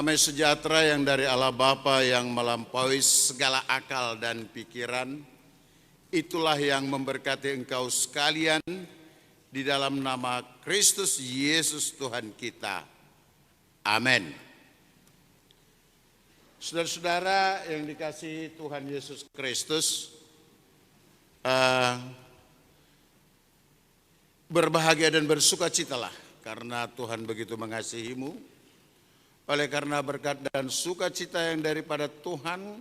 Damai sejahtera yang dari Allah Bapa yang melampaui segala akal dan pikiran, itulah yang memberkati engkau sekalian di dalam nama Kristus Yesus Tuhan kita. Amin. Saudara-saudara yang dikasihi Tuhan Yesus Kristus, berbahagia dan bersukacitalah karena Tuhan begitu mengasihimu. Oleh karena berkat dan sukacita yang daripada Tuhan,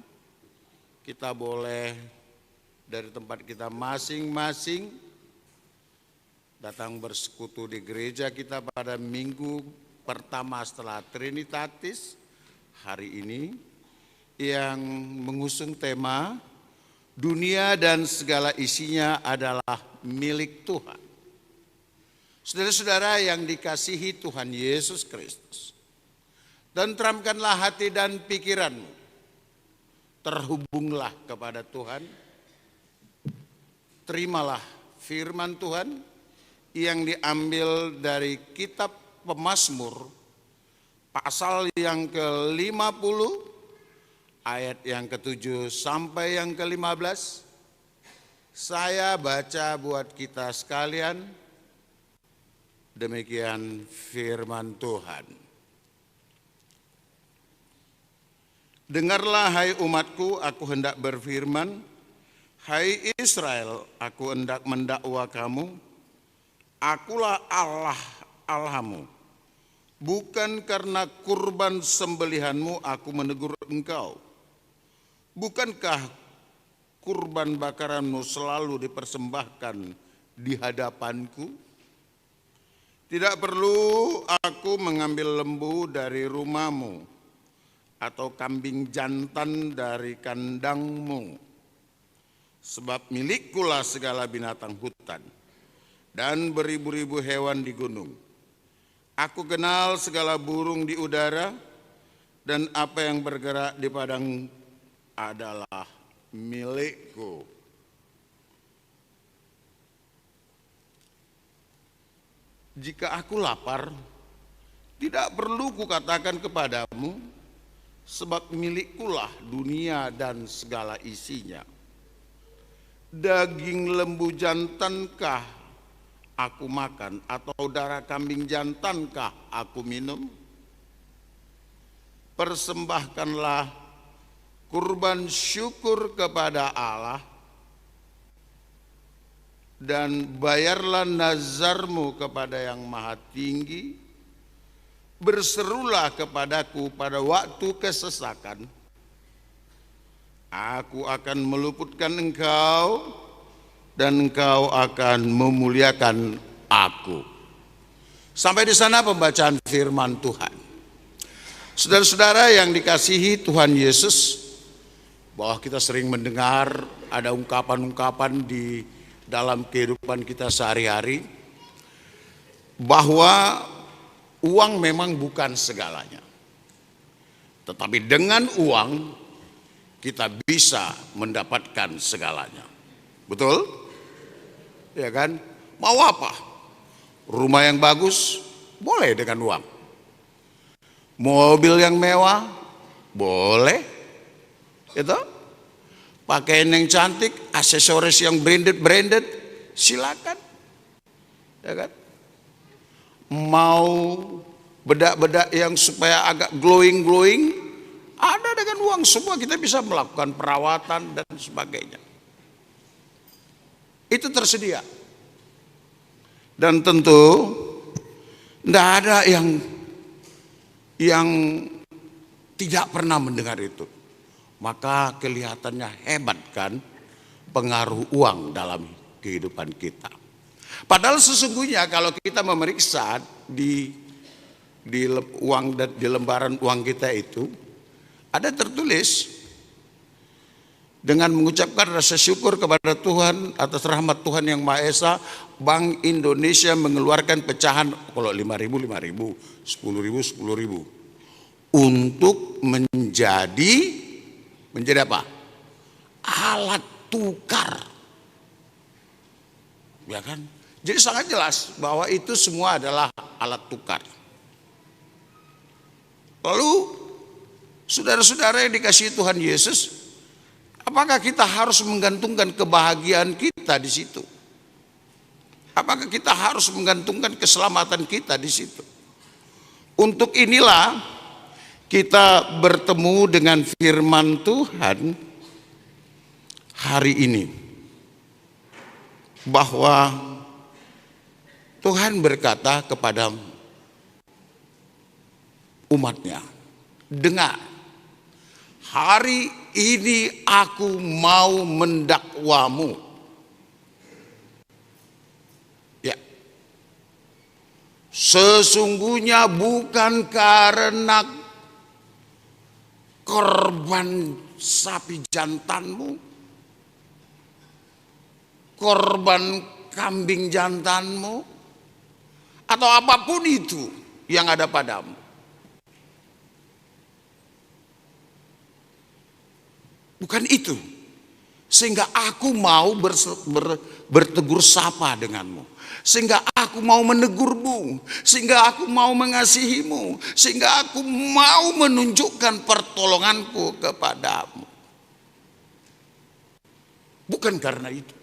kita boleh dari tempat kita masing-masing datang bersekutu di gereja kita pada minggu pertama setelah Trinitatis hari ini yang mengusung tema dunia dan segala isinya adalah milik Tuhan. Saudara-saudara yang dikasihi Tuhan Yesus Kristus, tentramkanlah hati dan pikiranmu, terhubunglah kepada Tuhan, terimalah firman Tuhan yang diambil dari kitab Pemazmur pasal yang ke-50 ayat yang ke-7 sampai yang ke-15. Saya baca buat kita sekalian, demikian firman Tuhan. Dengarlah hai umatku, aku hendak berfirman, hai Israel, aku hendak mendakwa kamu. Akulah Allah Allahmu, bukan karena kurban sembelihanmu aku menegur engkau. Bukankah kurban bakaranmu selalu dipersembahkan di hadapanku? Tidak perlu aku mengambil lembu dari rumahmu atau kambing jantan dari kandangmu, sebab milikkulah segala binatang hutan dan beribu-ribu hewan di gunung. Aku kenal segala burung di udara, dan apa yang bergerak di padang adalah milikku. Jika aku lapar, tidak perlu kukatakan kepadamu, sebab milikkulah dunia dan segala isinya. Daging lembu jantankah aku makan, atau darah kambing jantankah aku minum? Persembahkanlah kurban syukur kepada Allah, dan bayarlah nazarmu kepada yang maha tinggi. Berserulah kepadaku pada waktu kesesakan. Aku akan meluputkan engkau, dan engkau akan memuliakan aku. Sampai di sana pembacaan firman Tuhan. Saudara-saudara yang dikasihi Tuhan Yesus, bahwa kita sering mendengar ada ungkapan-ungkapan di dalam kehidupan kita sehari-hari, bahwa uang memang bukan segalanya. Tetapi dengan uang kita bisa mendapatkan segalanya. Betul? Ya kan? Mau apa? Rumah yang bagus boleh dengan uang. Mobil yang mewah boleh. Itu? Pakaian yang cantik, aksesoris yang branded, silakan. Ya kan? Mau bedak-bedak yang supaya agak glowing, ada dengan uang. Semua kita bisa melakukan perawatan dan sebagainya. Itu tersedia. Dan tentu tidak ada yang tidak pernah mendengar itu. Maka kelihatannya hebat kan pengaruh uang dalam kehidupan kita. Padahal sesungguhnya kalau kita memeriksa di uang dan di lembaran uang kita itu ada tertulis dengan mengucapkan rasa syukur kepada Tuhan atas rahmat Tuhan yang Maha Esa, Bank Indonesia mengeluarkan pecahan kalau 5.000 10.000 untuk menjadi apa? Alat tukar. Ya kan? Jadi sangat jelas bahwa itu semua adalah alat tukar. Lalu Saudara-saudara yang dikasihi Tuhan Yesus, apakah kita harus menggantungkan kebahagiaan kita di situ? Apakah kita harus menggantungkan keselamatan kita di situ? Untuk inilah kita bertemu dengan firman Tuhan hari ini, bahwa Tuhan berkata kepada umatnya, dengar, hari ini aku mau mendakwamu. Ya, sesungguhnya bukan karena korban sapi jantanmu, korban kambing jantanmu, atau apapun itu yang ada padamu. Bukan itu. Sehingga aku mau bertegur sapa denganmu. Sehingga aku mau menegurmu. Sehingga aku mau mengasihimu. Sehingga aku mau menunjukkan pertolonganku kepadamu. Bukan karena itu.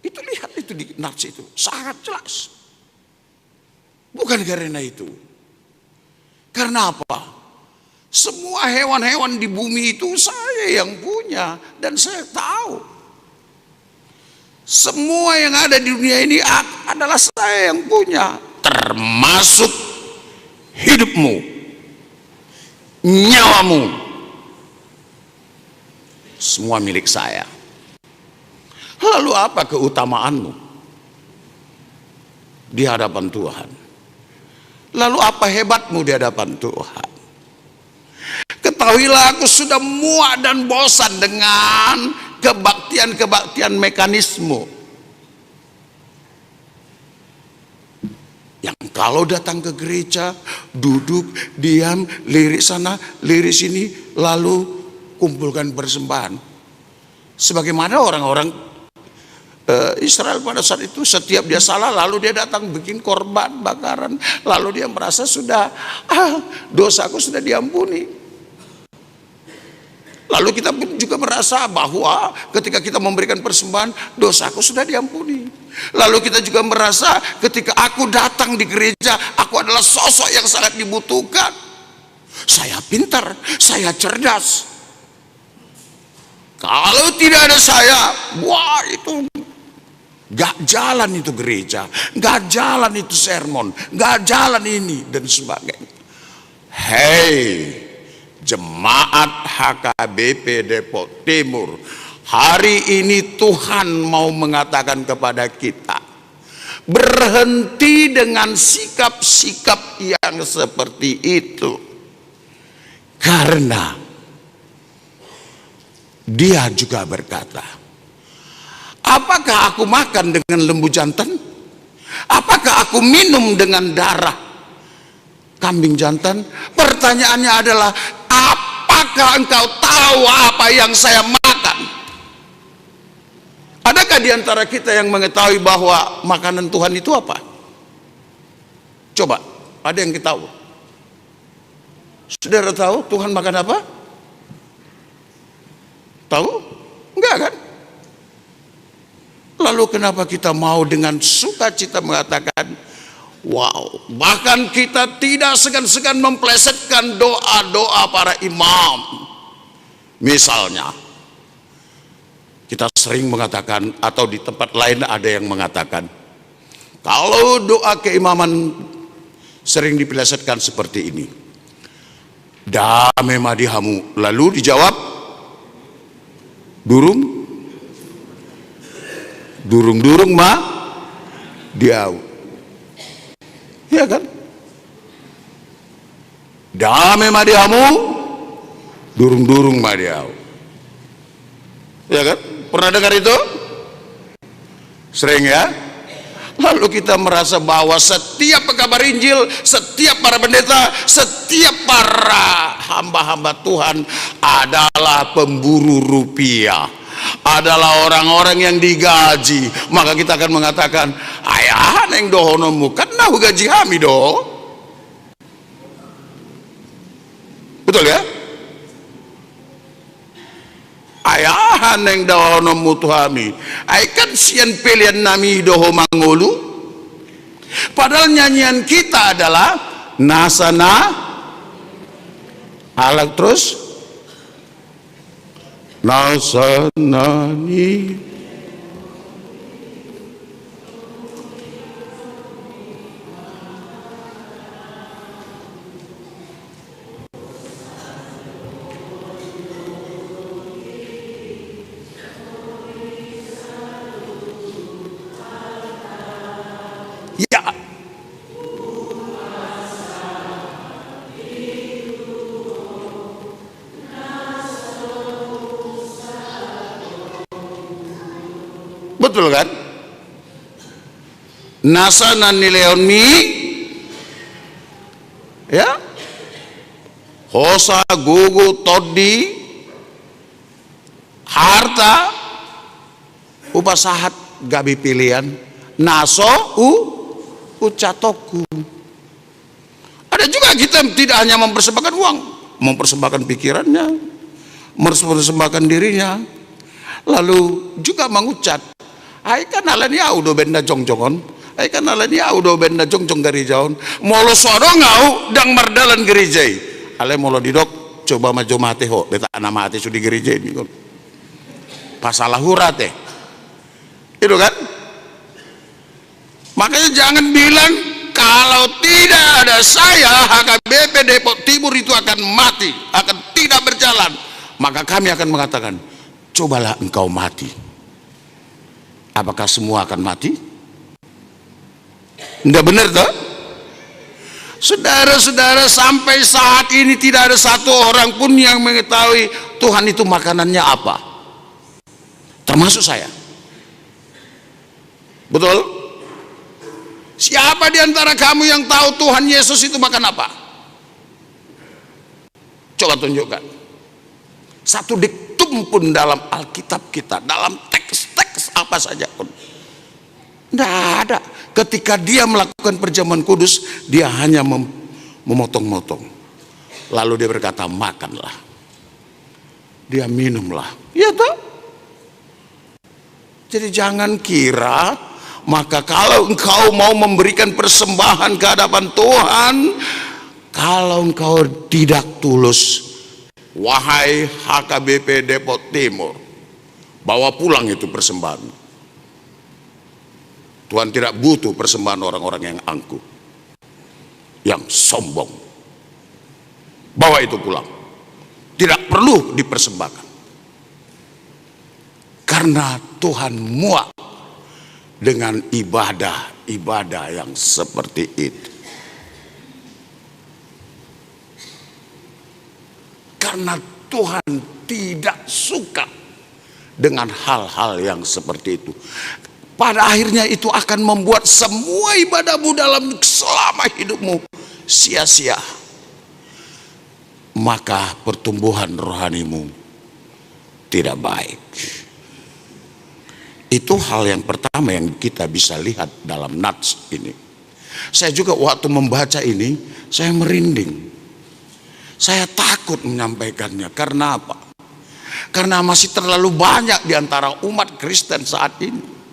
Itu lihat itu di nats itu. Sangat jelas. Bukan karena itu. Karena apa? Semua hewan-hewan di bumi itu saya yang punya dan saya tahu. Semua yang ada di dunia ini adalah saya yang punya, termasuk hidupmu, nyawamu. Semua milik saya. Lalu apa keutamaanmu di hadapan Tuhan? Lalu apa hebatmu di hadapan Tuhan? Ketahuilah aku sudah muak dan bosan dengan kebaktian-kebaktian mekanisme yang kalau datang ke gereja duduk, diam, lirik sana, lirik sini, lalu kumpulkan persembahan. Sebagaimana orang-orang Israel pada saat itu, setiap dia salah lalu dia datang bikin korban bakaran, lalu dia merasa sudah dosaku sudah diampuni. Lalu kita pun juga merasa bahwa ketika kita memberikan persembahan, dosaku sudah diampuni. Lalu kita juga merasa ketika aku datang di gereja, aku adalah sosok yang sangat dibutuhkan. Saya pintar, saya cerdas. Kalau tidak ada saya, wah itu gak jalan itu gereja, gak jalan itu sermon, gak jalan ini dan sebagainya. Hei, Jemaat HKBP Depok Timur, hari ini Tuhan mau mengatakan kepada kita, berhenti dengan sikap-sikap yang seperti itu. Karena dia juga berkata, apakah aku makan dengan lembu jantan? Apakah aku minum dengan darah kambing jantan? Pertanyaannya adalah, apakah engkau tahu apa yang saya makan? Adakah di antara kita yang mengetahui bahwa makanan Tuhan itu apa? Coba, ada yang kita tahu? Saudara tahu Tuhan makan apa? Tahu? Enggak kan? Lalu kenapa kita mau dengan sukacita mengatakan, wow, bahkan kita tidak segan-segan memplesetkan doa-doa para imam. Misalnya, kita sering mengatakan, atau di tempat lain ada yang mengatakan, kalau doa keimaman sering diplesetkan seperti ini, dame madihamu, lalu dijawab, durung ma diau. Ya kan? Dame madihamu, durung madiau. Ya kan? Pernah dengar itu? Sering ya? Lalu kita merasa bahwa setiap pekabar Injil, setiap para pendeta, setiap para hamba-hamba Tuhan adalah pemburu rupiah, adalah orang-orang yang digaji. Maka kita akan mengatakan, ayah neng dohonomu kan nahu gaji kami do. Betul ya? Ayahan yang dahono mutuhami aikan sian pilihan nami doho mangulu, padahal nyanyian kita adalah nasana alak terus nasanani. Ya, betul kan? Nasana nileon mi, ya, hosa gugu todi harta upasahat gabi pilihan naso ucatoku. Ada juga kita tidak hanya mempersembahkan uang, mempersembahkan pikirannya, mempersembahkan dirinya, lalu juga mengucat ai kan alani audo benda jongjongon, ai kan alani audo benda jongjong gerejaon molo soro ngau dang mardalan gerejai ale molo didok coba maju mate ho beta nama mate sudi gereja ini kon pasalah hurate itu kan. Makanya jangan bilang kalau tidak ada saya HKBP Depok Timur itu akan mati, akan tidak berjalan. Maka kami akan mengatakan, cobalah engkau mati. Apakah semua akan mati? Tidak benar toh? Saudara-saudara, sampai saat ini tidak ada satu orang pun yang mengetahui Tuhan itu makanannya apa, termasuk saya. Betul? Siapa di antara kamu yang tahu Tuhan Yesus itu makan apa? Coba tunjukkan. Satu diktum pun dalam Alkitab kita, dalam teks-teks apa saja pun. Tidak ada. Ketika dia melakukan perjamuan kudus, dia hanya memotong-motong. Lalu dia berkata, makanlah. Dia minumlah. Ya toh? Jadi jangan kira, maka kalau engkau mau memberikan persembahan ke hadapan Tuhan, kalau engkau tidak tulus, wahai HKBP Depok Timur, bawa pulang itu persembahan. Tuhan tidak butuh persembahan orang-orang yang angkuh, yang sombong. Bawa itu pulang, tidak perlu dipersembahkan, karena Tuhan muak dengan ibadah yang seperti itu. Karena Tuhan tidak suka dengan hal-hal yang seperti itu. Pada akhirnya itu akan membuat semua ibadahmu dalam selama hidupmu sia-sia. Maka pertumbuhan rohanimu tidak baik. Itu hal yang pertama yang kita bisa lihat dalam nats ini. Saya juga waktu membaca ini, saya merinding. Saya takut menyampaikannya. Karena apa? Karena masih terlalu banyak di antara umat Kristen saat ini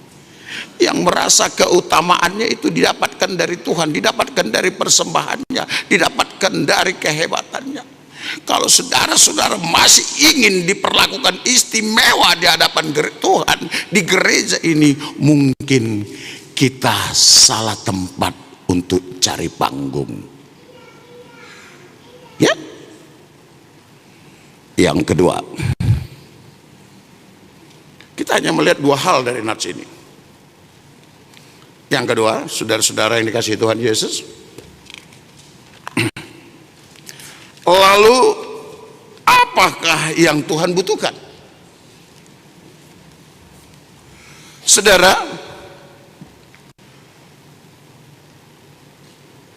yang merasa keutamaannya itu didapatkan dari Tuhan, didapatkan dari persembahannya, didapatkan dari kehebatannya. Kalau saudara-saudara masih ingin diperlakukan istimewa di hadapan Tuhan di gereja ini, mungkin kita salah tempat untuk cari panggung. Ya. Yang kedua, kita hanya melihat dua hal dari nats ini. Yang kedua, saudara-saudara yang dikasihi Tuhan Yesus, lalu apakah yang Tuhan butuhkan? Saudara,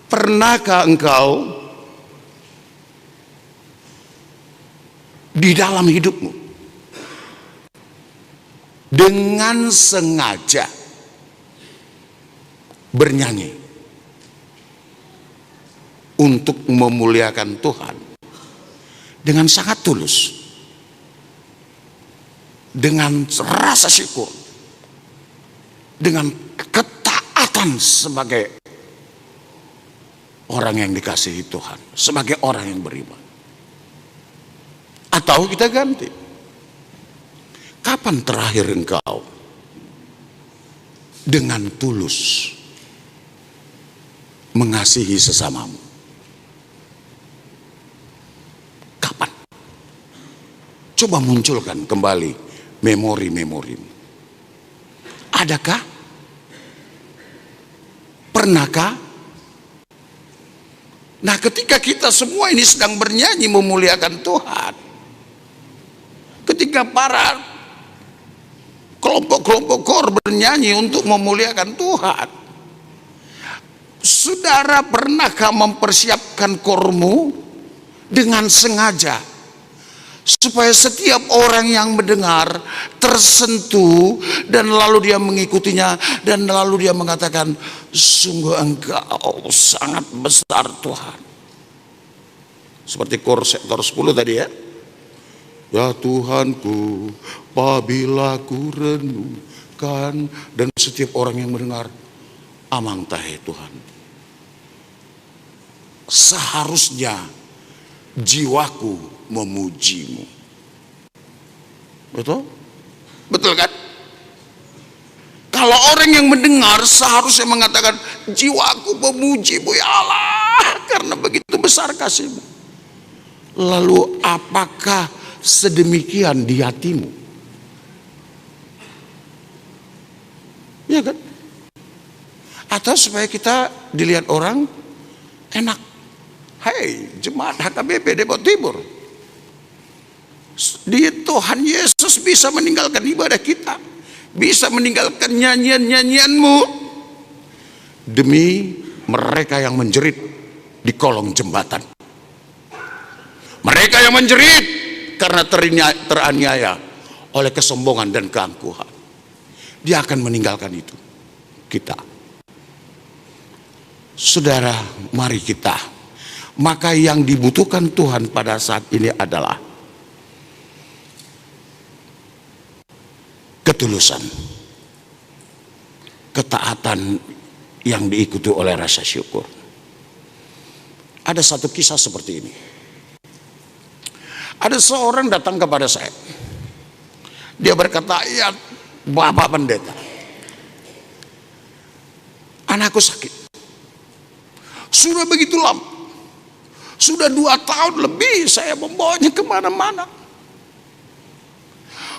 pernahkah engkau di dalam hidupmu dengan sengaja bernyanyi untuk memuliakan Tuhan dengan sangat tulus, dengan rasa syukur, dengan ketaatan sebagai orang yang dikasihi Tuhan, sebagai orang yang beriman. Atau kita ganti, kapan terakhir engkau dengan tulus mengasihi sesamamu? Kapan? Coba munculkan kembali memori-memorimu. Adakah? Pernahkah? Nah, ketika kita semua ini sedang bernyanyi memuliakan Tuhan, ketika para kelompok-kelompok kor bernyanyi untuk memuliakan Tuhan, saudara pernahkah mempersiapkan kormu dengan sengaja supaya setiap orang yang mendengar tersentuh dan lalu dia mengikutinya dan lalu dia mengatakan, sungguh engkau sangat besar Tuhan. Seperti kor sektor 10 tadi ya. Ya Tuhanku, apabila ku renungkan, dan setiap orang yang mendengar, amang tahe Tuhan. Seharusnya jiwaku memujimu. Betul? Betul kan? Kalau orang yang mendengar seharusnya mengatakan, jiwaku memujimu ya Allah, karena begitu besar kasihmu. Lalu apakah sedemikian di hatimu? Ya kan? Atau supaya kita dilihat orang enak. Hei, jemaat HKBP Depok Timur, di Tuhan Yesus bisa meninggalkan ibadah kita, bisa meninggalkan nyanyian-nyanyianmu demi mereka yang menjerit di kolong jembatan, mereka yang menjerit karena teraniaya oleh kesombongan dan keangkuhan. Dia akan meninggalkan itu kita. Saudara, mari kita. Maka yang dibutuhkan Tuhan pada saat ini adalah ketulusan, ketaatan yang diikuti oleh rasa syukur. Ada satu kisah seperti ini. Ada seorang datang kepada saya. Dia berkata, ya Bapak Pendeta, anakku sakit. Sudah begitu lama. Sudah 2 tahun lebih saya membawanya kemana-mana.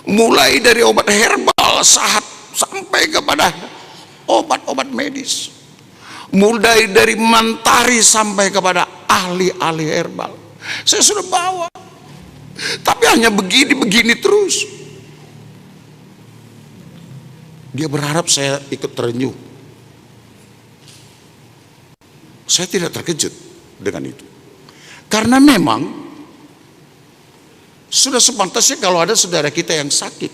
Mulai dari obat herbal sampai kepada obat-obat medis. Mulai dari mantari sampai kepada ahli-ahli herbal. Saya sudah bawa. Tapi hanya begini-begini terus. Dia berharap saya ikut terenyuh. Saya tidak terkejut dengan itu. Karena memang sudah sepantasnya kalau ada saudara kita yang sakit,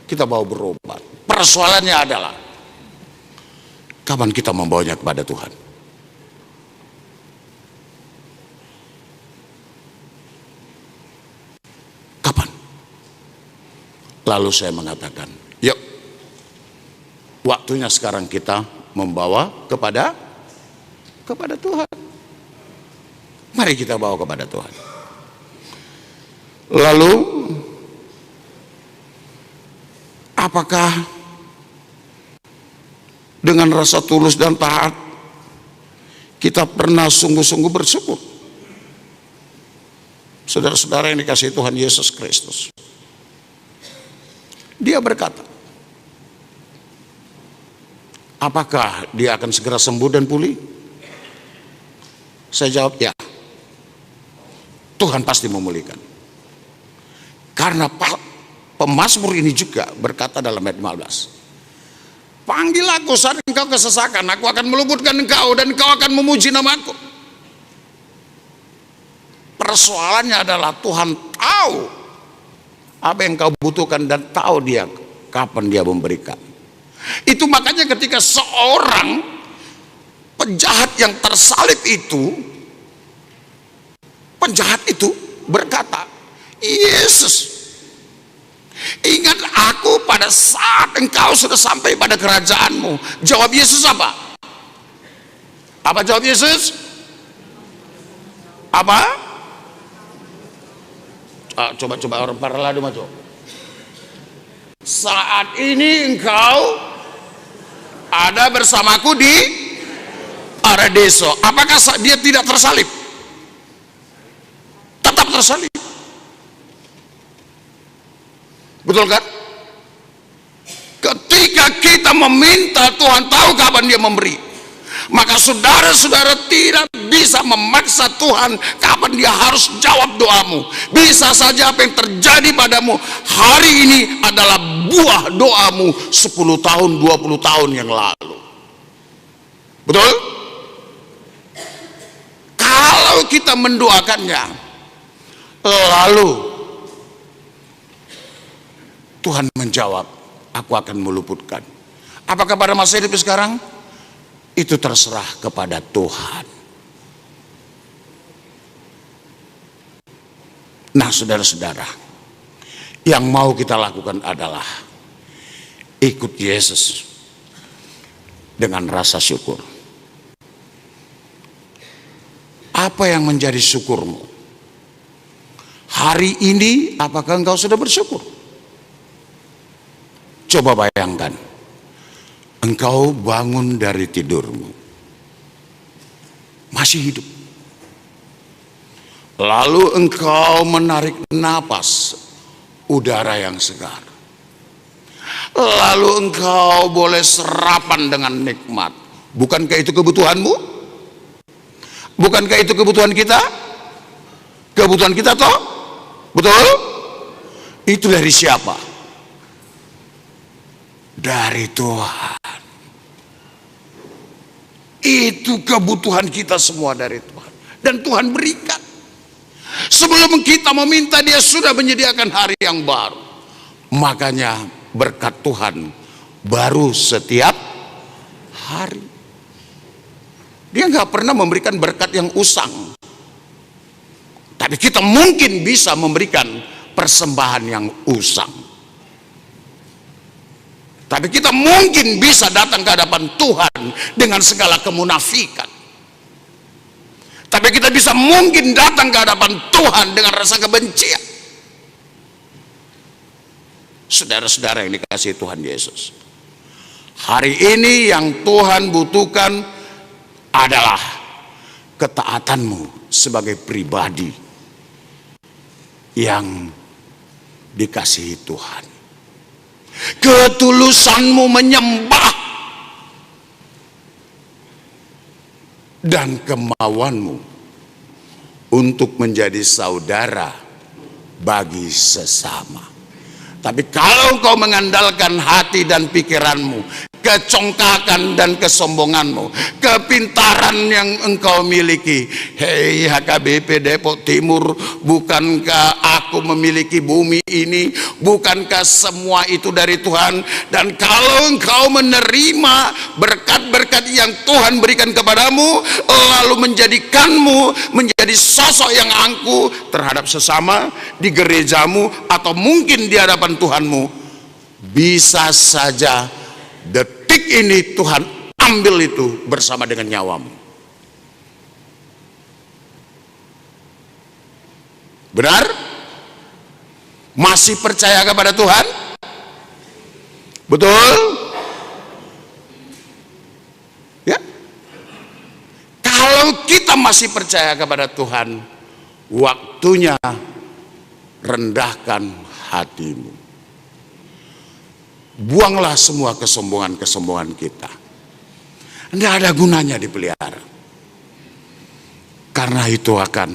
kita bawa berobat. Persoalannya adalah kapan kita membawanya kepada Tuhan. Kapan? Lalu saya mengatakan, yuk, waktunya sekarang kita membawa kepada Tuhan. Mari kita bawa kepada Tuhan. Lalu apakah dengan rasa tulus dan taat kita pernah sungguh-sungguh bersyukur? Saudara-saudara yang dikasihi Tuhan Yesus Kristus, dia berkata, apakah dia akan segera sembuh dan pulih? Saya jawab, ya. Tuhan pasti memulihkan. Karena pemazmur ini juga berkata dalam ayat 15, panggil aku saat engkau kesesakan, aku akan meluputkan engkau dan engkau akan memuji namaku. Persoalannya adalah Tuhan tahu apa yang kau butuhkan dan tahu dia kapan dia memberikan. Itu makanya ketika seorang penjahat yang tersalib itu, penjahat itu berkata, Yesus, ingat aku pada saat engkau sudah sampai pada kerajaanmu. Jawab Yesus apa? Apa jawab Yesus? Apa? Coba orang paraladu maju. Saat ini engkau ada bersamaku di paradiso. Apakah dia tidak tersalib? Tetap tersalib. Betul kan? Ketika kita meminta, Tuhan tahu kapan dia memberi. Maka saudara-saudara tidak bisa memaksa Tuhan kapan dia harus jawab doamu. Bisa saja apa yang terjadi padamu hari ini adalah buah doamu 10 tahun, 20 tahun yang lalu. Betul? Kalau kita mendoakannya, lalu Tuhan menjawab, aku akan meluputkan. Apakah pada masa hidup sekarang? Itu terserah kepada Tuhan. Nah, saudara-saudara, yang mau kita lakukan adalah ikut Yesus dengan rasa syukur. Apa yang menjadi syukurmu? Hari ini apakah engkau sudah bersyukur? Coba bayangkan, engkau bangun dari tidurmu, masih hidup. Lalu engkau menarik napas udara yang segar. Lalu engkau boleh sarapan dengan nikmat. Bukankah itu kebutuhanmu? Bukankah itu kebutuhan kita? Kebutuhan kita toh? Betul? Itu dari siapa? Dari Tuhan. Itu kebutuhan kita semua dari Tuhan. Dan Tuhan berikan. Sebelum kita meminta, dia sudah menyediakan hari yang baru. Makanya berkat Tuhan baru setiap hari. Dia nggak pernah memberikan berkat yang usang. Tapi kita mungkin bisa memberikan persembahan yang usang. Tapi kita mungkin bisa datang ke hadapan Tuhan dengan segala kemunafikan. Tapi kita bisa mungkin datang ke hadapan Tuhan dengan rasa kebencian. Saudara-saudara yang dikasihi Tuhan Yesus, hari ini yang Tuhan butuhkan adalah ketaatanmu sebagai pribadi yang dikasihi Tuhan. Ketulusanmu menyembah dan kemauanmu untuk menjadi saudara bagi sesama. Tapi kalau engkau mengandalkan hati dan pikiranmu, kecongkakan dan kesombonganmu, kepintaran yang engkau miliki, hei HKBP Depok Timur, bukankah aku memiliki bumi ini? Bukankah semua itu dari Tuhan? Dan kalau engkau menerima berkat-berkat yang Tuhan berikan kepadamu, lalu menjadikanmu menjadi sosok yang angkuh terhadap sesama di gerejamu atau mungkin di hadapan Tuhanmu, bisa saja detik ini Tuhan ambil itu bersama dengan nyawamu. Benar? Masih percaya kepada Tuhan? Betul? Ya? Kalau kita masih percaya kepada Tuhan, waktunya rendahkan hatimu. Buanglah semua kesombongan-kesombongan kita. Tidak ada gunanya dipelihara. Karena itu akan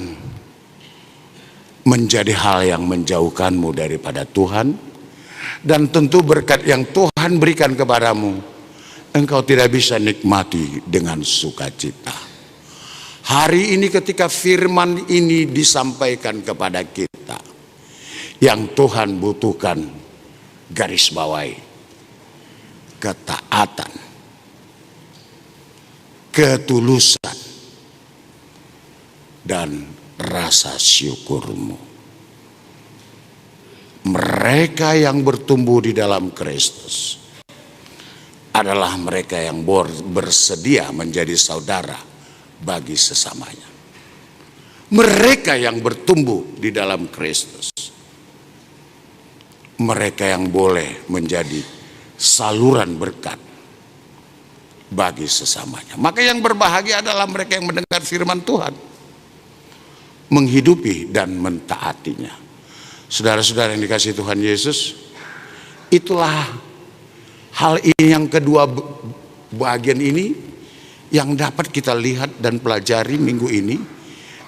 menjadi hal yang menjauhkanmu daripada Tuhan. Dan tentu berkat yang Tuhan berikan kepadamu, engkau tidak bisa nikmati dengan sukacita. Hari ini ketika firman ini disampaikan kepada kita, yang Tuhan butuhkan, garis bawahi, ketaatan, ketulusan, dan rasa syukurmu. Mereka yang bertumbuh di dalam Kristus adalah mereka yang bersedia menjadi saudara bagi sesamanya. Mereka yang bertumbuh di dalam Kristus, mereka yang boleh menjadi saluran berkat bagi sesamanya. Maka yang berbahagia adalah mereka yang mendengar firman Tuhan, menghidupi dan mentaatinya. Saudara-saudara yang dikasihi Tuhan Yesus, itulah hal ini yang kedua, bagian ini yang dapat kita lihat dan pelajari minggu ini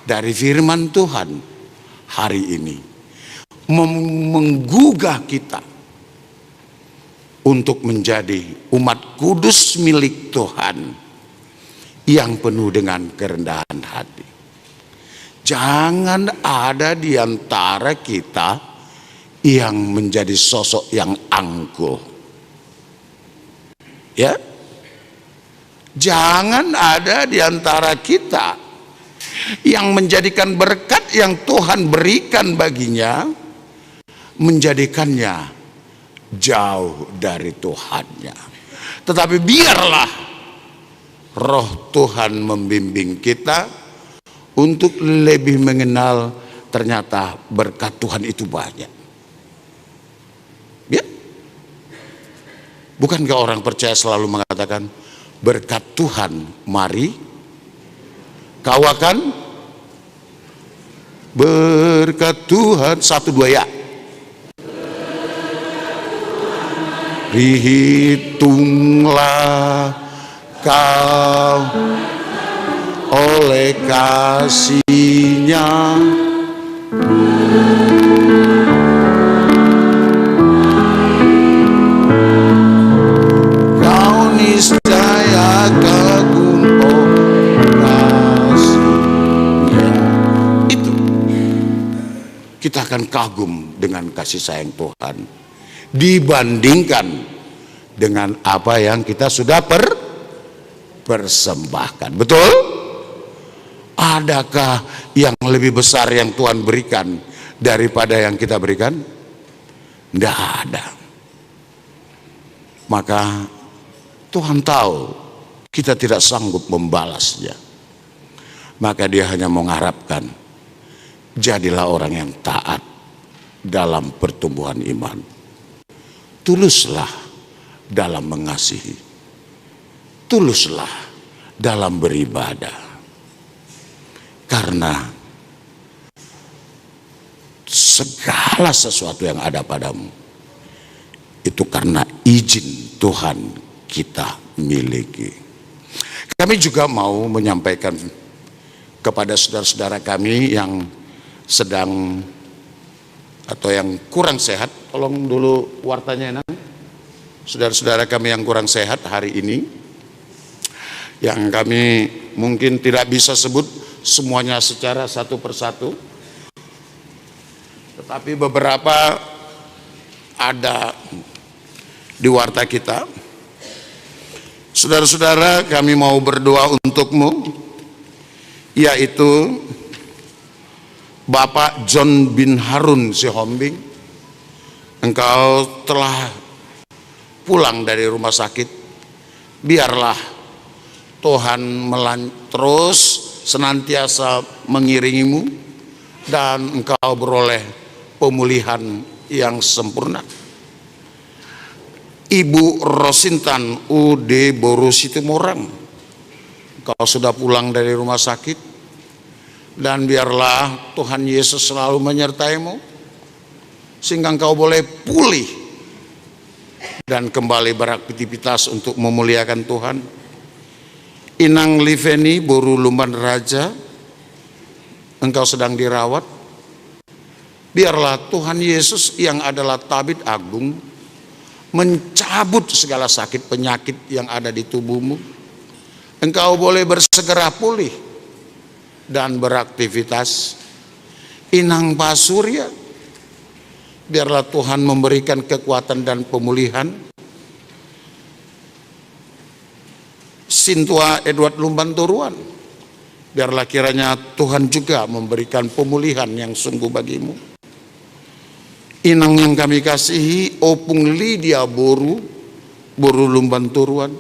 dari firman Tuhan hari ini, menggugah kita untuk menjadi umat kudus milik Tuhan yang penuh dengan kerendahan hati. Jangan ada di antara kita yang menjadi sosok yang angkuh, ya. Jangan ada di antara kita yang menjadikan berkat yang Tuhan berikan baginya, menjadikannya jauh dari Tuhannya. Tetapi biarlah Roh Tuhan membimbing kita untuk lebih mengenal ternyata berkat Tuhan itu banyak. Ya? Bukankah orang percaya selalu mengatakan, berkat Tuhan mari kau akan berkat Tuhan. 1, 2 ya. Dihitunglah kau oleh kasih-Nya, kau niscaya kagum kasih-Nya. Itu kita akan kagum dengan kasih sayang Tuhan dibandingkan dengan apa yang kita sudah persembahkan. Betul? Adakah yang lebih besar yang Tuhan berikan daripada yang kita berikan? Tidak ada. Maka Tuhan tahu kita tidak sanggup membalasnya. Maka Dia hanya mengharapkan, jadilah orang yang taat dalam pertumbuhan iman. Tuluslah dalam mengasihi, tuluslah dalam beribadah, karena segala sesuatu yang ada padamu itu karena izin Tuhan kita miliki. Kami juga mau menyampaikan kepada saudara-saudara kami yang sedang atau yang kurang sehat, tolong dulu wartanya enak. Saudara-saudara kami yang kurang sehat hari ini, yang kami mungkin tidak bisa sebut semuanya secara satu persatu, tetapi beberapa ada di warta kita. Saudara-saudara, kami mau berdoa untukmu, yaitu Bapak John bin Harun Sihombing. Engkau telah pulang dari rumah sakit. Biarlah Tuhan terus senantiasa mengiringimu dan engkau beroleh pemulihan yang sempurna. Ibu Rosintan UD Boru Situmorang, engkau sudah pulang dari rumah sakit, dan biarlah Tuhan Yesus selalu menyertaimu sehingga engkau boleh pulih dan kembali beraktivitas untuk memuliakan Tuhan. Inang Liveni Boru Lumban Raja, engkau sedang dirawat. Biarlah Tuhan Yesus yang adalah tabib agung mencabut segala sakit penyakit yang ada di tubuhmu. Engkau boleh bersegera pulih dan beraktivitas. Inang Pasurya, biarlah Tuhan memberikan kekuatan dan pemulihan. Sintua Edward Lumban Turuan, Biarlah kiranya Tuhan juga memberikan pemulihan yang sungguh bagimu. Inang yang kami kasihi, Opung Lydia Boru Lumban Turuan,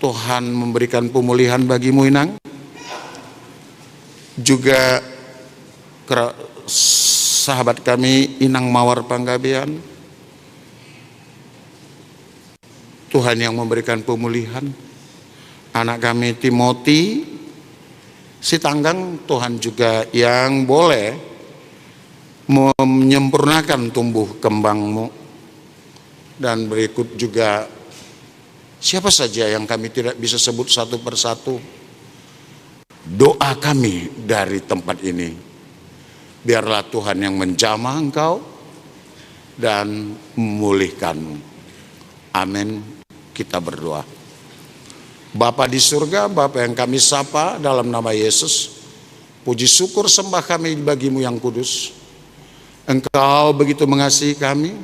Tuhan memberikan pemulihan bagimu Inang. Juga sahabat kami Inang Mawar Panggabean, Tuhan yang memberikan pemulihan. Anak kami Timothy Sitanggang, Tuhan juga yang boleh menyempurnakan tumbuh kembangmu. Dan berikut juga siapa saja yang kami tidak bisa sebut satu persatu. Doa kami dari tempat ini, biarlah Tuhan yang menjamah engkau dan memulihkanmu. Amin. Kita berdoa. Bapa di surga, Bapa yang kami sapa dalam nama Yesus, puji syukur sembah kami bagimu yang kudus. Engkau begitu mengasihi kami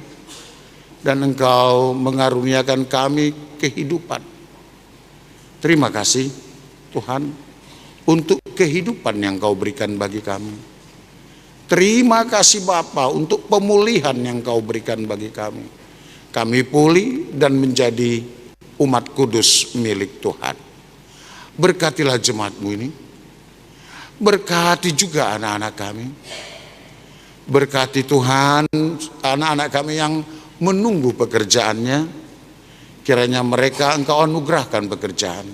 dan Engkau mengaruniakan kami kehidupan. Terima kasih Tuhan untuk kehidupan yang Kau berikan bagi kami. Terima kasih Bapa untuk pemulihan yang Kau berikan bagi kami. Kami pulih dan menjadi umat kudus milik Tuhan. Berkatilah jemaat-Mu ini. Berkati juga anak-anak kami. Berkati Tuhan anak-anak kami yang menunggu pekerjaannya. Kiranya mereka Engkau anugerahkan pekerjaan.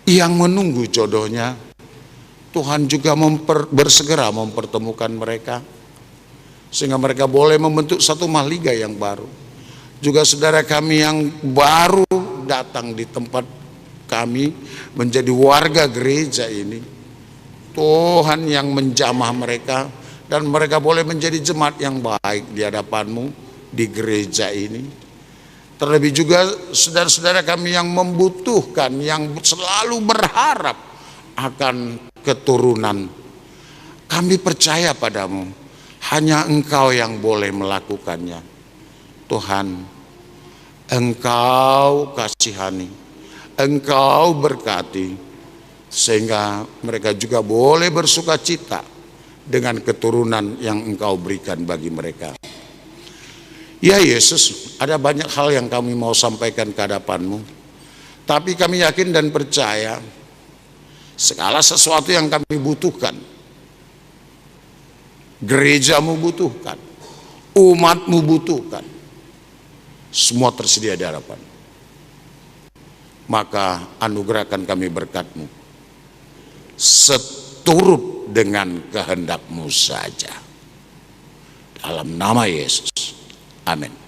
Yang menunggu jodohnya, Tuhan juga bersegera mempertemukan mereka, sehingga mereka boleh membentuk satu mahliga yang baru. Juga saudara kami yang baru datang di tempat kami menjadi warga gereja ini, Tuhan yang menjamah mereka dan mereka boleh menjadi jemaat yang baik di hadapan-Mu di gereja ini. Terlebih juga saudara-saudara kami yang membutuhkan, yang selalu berharap akan keturunan. Kami percaya padamu, hanya Engkau yang boleh melakukannya. Tuhan, Engkau kasihani, Engkau berkati, sehingga mereka juga boleh bersuka cita dengan keturunan yang Engkau berikan bagi mereka. Ya Yesus, ada banyak hal yang kami mau sampaikan ke hadapan-Mu, tapi kami yakin dan percaya segala sesuatu yang kami butuhkan, gereja-Mu butuhkan, umat-Mu butuhkan, semua tersedia di hadapan. Maka anugerahkan kami berkat-Mu seturut dengan kehendak-Mu saja. Dalam nama Yesus. Amin.